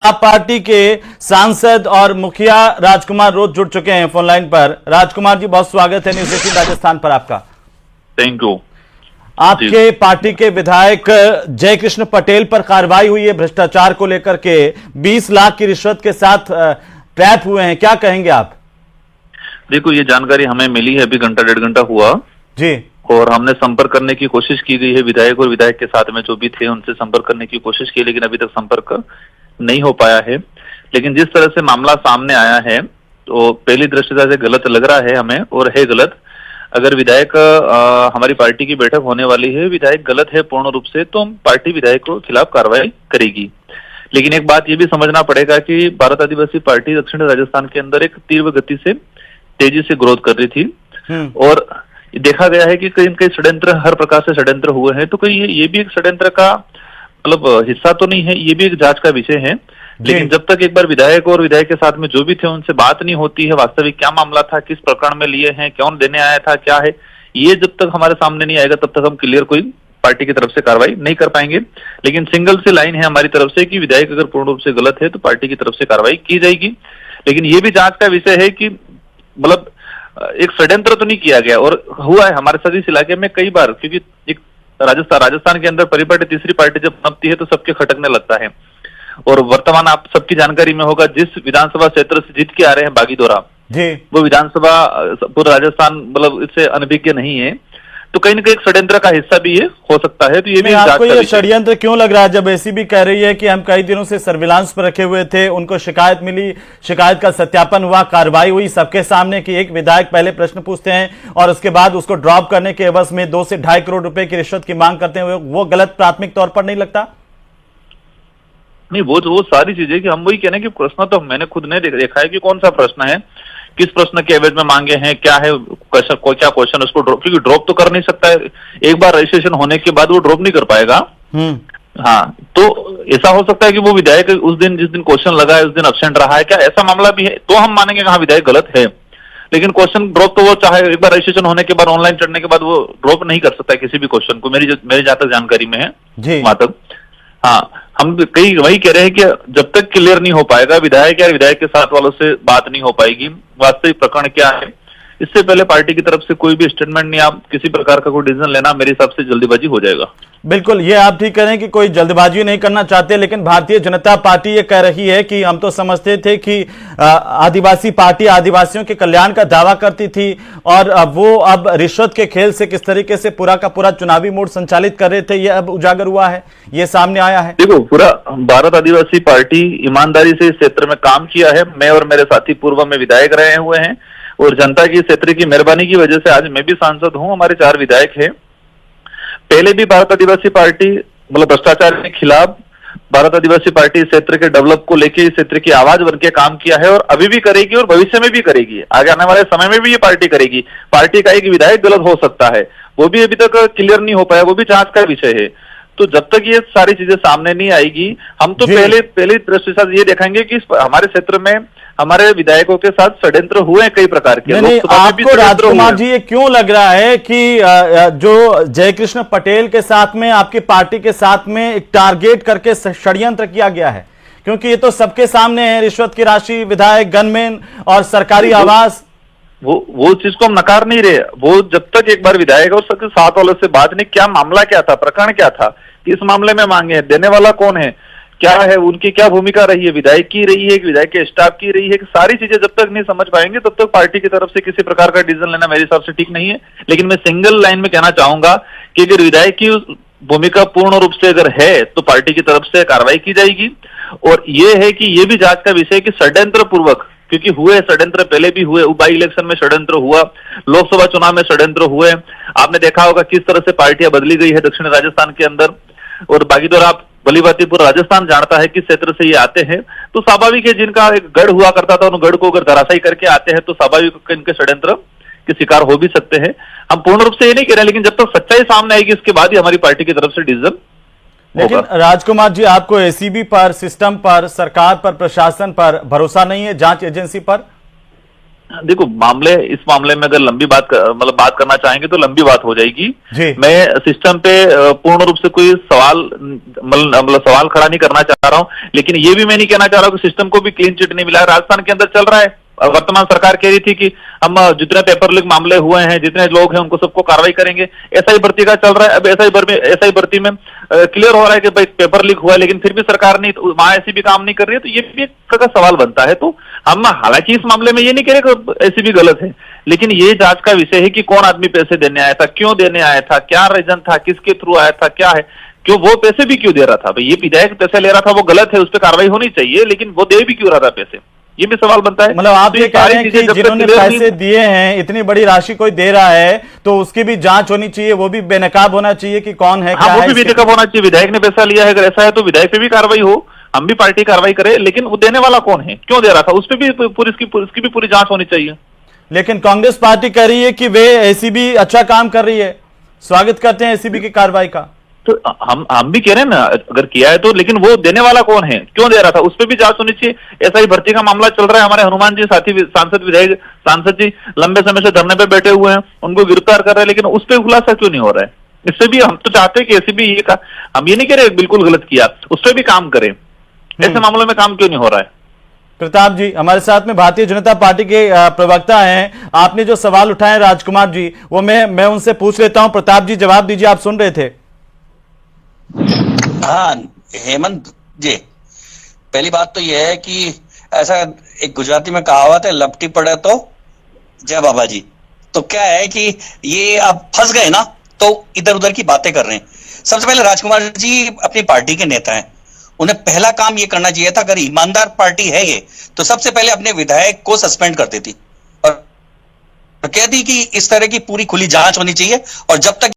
आप पार्टी के सांसद और मुखिया राजकुमार रोज जुड़ चुके हैं फोन लाइन पर। राजकुमार जी, बहुत स्वागत है न्यूज 18 राजस्थान पर आपका। Thank you. आपके पार्टी के विधायक जयकृष्ण पटेल पर कार्रवाई हुई है भ्रष्टाचार को लेकर के, 20 लाख की रिश्वत के साथ ट्रैप हुए हैं, क्या कहेंगे आप? देखो, ये जानकारी हमें मिली है अभी घंटा डेढ़ घंटा हुआ जी, और हमने संपर्क करने की कोशिश की गई है। विधायक और विधायक के साथ में जो भी थे उनसे संपर्क करने की कोशिश की, लेकिन अभी तक संपर्क नहीं हो पाया है। लेकिन जिस तरह से मामला सामने आया है तो पहली दृष्टता से गलत लग रहा है हमें, और है गलत। अगर विधायक हमारी पार्टी की बैठक होने वाली है, विधायक गलत है पूर्ण रूप से, तो हम पार्टी विधायक के खिलाफ कार्रवाई करेगी। लेकिन एक बात ये भी समझना पड़ेगा कि भारत आदिवासी पार्टी दक्षिण राजस्थान के अंदर एक तीव्र गति से तेजी से ग्रोथ कर रही थी और देखा गया है कि कहीं कहीं षड्यंत्र, हर प्रकार से षड्यंत्र हुए हैं। तो कहीं ये भी एक षड्यंत्र का मतलब हिस्सा तो नहीं है, ये भी एक जांच का विषय है। लेकिन जब तक एक बार विधायक और विधायक के साथ में जो भी थे उनसे बात नहीं होती है, वास्तविक क्या मामला था, किस प्रकरण में लिए हैं, कौन देने आया था, क्या है, ये जब तक हमारे सामने नहीं आएगा तब तक हम क्लियर कोई पार्टी की तरफ से कार्रवाई नहीं कर पाएंगे। लेकिन सिंगल सी लाइन है हमारी तरफ से कि विधायक अगर पूर्ण रूप से गलत है तो पार्टी की तरफ से कार्रवाई की जाएगी। लेकिन ये भी जांच का विषय है कि मतलब एक षड्यंत्र तो नहीं किया गया, और हुआ है हमारे साथ इस इलाके में कई बार, क्योंकि एक राजस्थान के अंदर परिपाटी तीसरी पार्टी जब बनती है तो सबके खटकने लगता है। और वर्तमान आप सबकी जानकारी में होगा, जिस विधानसभा क्षेत्र से जीत के आ रहे हैं बागीदोरा जी, वो विधानसभा पूरा राजस्थान मतलब इससे अनभिज्ञ नहीं है। तो कहीं ना कहीं षड्यंत्र का हिस्सा भी ये हो सकता है। तो ये भी आपको ये षड्यंत्र क्यों लग रहा है, जब एसीबी कह रही है कि हम कई दिनों से सर्विलांस पर रखे हुए थे, उनको शिकायत मिली, शिकायत का सत्यापन हुआ, कार्रवाई हुई सबके सामने कि एक विधायक पहले प्रश्न पूछते हैं और उसके बाद उसको ड्रॉप करने के एवज में 2 से 2.5 करोड़ रुपए की रिश्वत की मांग करते हैं, वो गलत प्राथमिक तौर पर नहीं लगता? नहीं, वो सारी चीजें कि हम वही कह रहे हैं कि प्रश्न तो मैंने खुद ने देखा है कि कौन सा प्रश्न है, किस प्रश्न के एवज में मांगे हैं, क्या है क्या क्वेश्चन, उसको क्योंकि ड्रॉप तो कर नहीं सकता है, एक बार रजिस्ट्रेशन होने के बाद वो ड्रॉप नहीं कर पाएगा। हाँ, तो ऐसा हो सकता है कि वो विधायक उस दिन जिस दिन क्वेश्चन लगा है उस दिन अब्सेंट रहा है, क्या ऐसा मामला भी है, तो हम मानेंगे कि हाँ विधायक गलत है। लेकिन क्वेश्चन ड्रॉप तो वो चाहे एक बार रजिस्ट्रेशन होने के बाद ऑनलाइन चढ़ने के बाद वो ड्रॉप नहीं कर सकता है किसी भी क्वेश्चन को, मेरी जहां तक जानकारी में है वहां तक। हाँ, हम कई वही कह रहे हैं कि जब तक क्लियर नहीं हो पाएगा विधायक या विधायक के साथ वालों से बात नहीं हो पाएगी, वास्तविक प्रकरण क्या है, इससे पहले पार्टी की तरफ से कोई भी स्टेटमेंट नहीं, आप किसी प्रकार का कोई डिसीजन लेना मेरे हिसाब से जल्दीबाजी हो जाएगा। बिल्कुल, ये आप ठीक कह रहे हैं कि कोई जल्दबाजी नहीं करना चाहते, लेकिन भारतीय जनता पार्टी ये कह रही है कि हम तो समझते थे कि आदिवासी पार्टी आदिवासियों के कल्याण का दावा करती थी और वो अब रिश्वत के खेल से किस तरीके से पूरा का पूरा चुनावी मोड संचालित कर रहे थे, ये अब उजागर हुआ है, ये सामने आया है। देखो, पूरा भारत आदिवासी पार्टी ईमानदारी से इस क्षेत्र में काम किया है। मैं और मेरे साथी पूर्व में विधायक रहे हुए हैं और जनता की क्षेत्र की मेहरबानी की वजह से आज मैं भी सांसद हूं। हमारे 4 विधायक हैं। पहले भी भारत आदिवासी पार्टी मतलब भ्रष्टाचार के खिलाफ भारत आदिवासी पार्टी इस क्षेत्र के डेवलप को लेके इस क्षेत्र की आवाज बन के काम किया है और अभी भी करेगी और भविष्य में भी करेगी, आगे आने वाले समय में भी ये पार्टी करेगी। पार्टी का एक विधायक गलत हो सकता है, वो भी अभी तक क्लियर नहीं हो पाया, वो भी जांच का विषय है। तो जब तक ये सारी चीजें सामने नहीं आएगी, हम तो पहले दृष्टि से ये देखेंगे कि हमारे क्षेत्र में हमारे विधायकों के साथ षड्यंत्र हुए हैं कई प्रकार के। नहीं, आपको राजकुमार जी ये क्यों लग रहा है कि जो जयकृष्ण पटेल के साथ में आपकी पार्टी के साथ में एक टारगेट करके षड्यंत्र किया गया है? क्योंकि ये तो सबके सामने है, रिश्वत की राशि, विधायक, गनमैन और सरकारी आवास। वो चीज को हम नकार नहीं रहे। वो जब तक एक बार विधायक और सबके साथ वालों से बात नहीं, क्या मामला क्या था, प्रकरण क्या था, किस मामले में मांगे हैं, देने वाला कौन है, क्या है, उनकी क्या भूमिका रही है, विधायक की रही है, विधायक के स्टाफ की रही है, सारी चीजें जब तक नहीं समझ पाएंगे तब तक पार्टी की तरफ से किसी प्रकार का डिसीजन लेना मेरे हिसाब से ठीक नहीं है। लेकिन मैं सिंगल लाइन में कहना चाहूंगा कि अगर विधायक की भूमिका पूर्ण रूप से अगर है तो पार्टी की तरफ से कार्रवाई की जाएगी। और ये है कि ये भी जांच का विषय कि षड्यंत्र पूर्वक, क्योंकि हुए षड्यंत्र पहले भी हुए, बाई इलेक्शन में षड्यंत्र हुआ, लोकसभा चुनाव में षड्यंत्र हुए। आपने देखा होगा किस तरह से पार्टियां बदली गई है दक्षिण राजस्थान के अंदर, और बागीदोरा आप भलीभांति पूरा राजस्थान जानता है किस क्षेत्र से ये आते हैं। तो स्वाभाविक है जिनका एक गढ़ हुआ करता था उन गढ़ को अगर धराशायी करके आते हैं तो स्वाभाविक इनके षड्यंत्र के शिकार हो भी सकते हैं। हम पूर्ण रूप से ये नहीं कह रहे, लेकिन जब तक सच्चाई सामने आएगी इसके बाद ही हमारी पार्टी की तरफ से डिसीजन। लेकिन राजकुमार जी, आपको एसीबी पर, सिस्टम पर, सरकार पर, प्रशासन पर भरोसा नहीं है, जांच एजेंसी पर? देखो, इस मामले में अगर लंबी बात मतलब बात करना चाहेंगे तो लंबी बात हो जाएगी। मैं सिस्टम पे पूर्ण रूप से कोई सवाल मतलब सवाल खड़ा नहीं करना चाह रहा हूं, लेकिन ये भी मैं नहीं कहना चाह रहा हूं कि सिस्टम को भी क्लीन चिट नहीं मिला है। राजस्थान के अंदर चल रहा है, वर्तमान सरकार कह रही थी कि हम जितने पेपर लीक मामले हुए हैं, जितने लोग हैं उनको सबको कार्रवाई करेंगे। एसआई भर्ती का चल रहा है। अब एसआई भर्ती में क्लियर हो रहा है कि भाई पेपर लीक हुआ है, लेकिन फिर भी सरकार नहीं, वहां एसीबी काम नहीं कर रही है, तो ये भी एक का सवाल बनता है। तो हम हालांकि इस मामले में ये नहीं कह रहे कि एसीबी गलत है, लेकिन ये जांच का विषय है कि कौन आदमी पैसे देने आया था, क्यों देने आया था, क्या रीजन था, किसके थ्रू आया था, क्या है, क्यों वो पैसे भी क्यों दे रहा था। भाई ये विधायक पैसे ले रहा था, वो गलत है, उस पर कार्रवाई होनी चाहिए, लेकिन वो दे भी क्यों रहा था पैसे, ये भी सवाल बनता है। मतलब आप ये कह रहे हैं कि जिन्होंने पैसे दिए हैं, इतनी बड़ी राशि कोई दे रहा है, तो उसकी भी जांच होनी चाहिए, वो भी बेनकाब होना चाहिए कि कौन है, क्या वो है, भी बेनकाब होना चाहिए। विधायक ने पैसा लिया है, अगर ऐसा है तो विधायक पे भी कार्रवाई हो, हम भी पार्टी कार्रवाई करे, लेकिन वो देने वाला कौन है, क्यों दे रहा था, उस पर भी उसकी भी पूरी जांच होनी चाहिए। लेकिन कांग्रेस पार्टी कह रही है कि वे एसीबी अच्छा काम कर रही है, स्वागत करते हैं एसीबी की कार्रवाई का। तो हम भी कह रहे हैं ना, अगर किया है तो, लेकिन वो देने वाला कौन है, क्यों दे रहा था, उस पर भी जांच होनी चाहिए। एसआई भर्ती का मामला चल रहा है, हमारे हनुमान जी साथी सांसद जी लंबे समय से धरने पे बैठे हुए हैं, उनको गिरफ्तार कर रहे हैं, लेकिन उस पर खुलासा क्यों नहीं हो रहा है। इससे भी हम तो चाहते हैं कि एसीबी हम ये नहीं कह रहे बिल्कुल गलत किया, उस पर भी काम करें, ऐसे मामलों में काम क्यों नहीं हो रहा है। प्रताप जी हमारे साथ में भारतीय जनता पार्टी के प्रवक्ता हैं, आपने जो सवाल उठाए राजकुमार जी, वो मैं उनसे पूछ लेता हूं। प्रताप जी जवाब दीजिए, आप सुन रहे थे। हाँ हेमंत जी, पहली बात तो यह है कि ऐसा एक गुजराती में कहावत है, लपटी पड़े तो जय बाबा जी। तो क्या है कि ये आप फंस गए ना, तो इधर उधर की बातें कर रहे हैं। सबसे पहले राजकुमार जी अपनी पार्टी के नेता हैं, उन्हें पहला काम ये करना चाहिए था, अगर ईमानदार पार्टी है ये, तो सबसे पहले अपने विधायक को सस्पेंड कर देती और कहती कि इस तरह की पूरी खुली जांच होनी चाहिए, और जब तक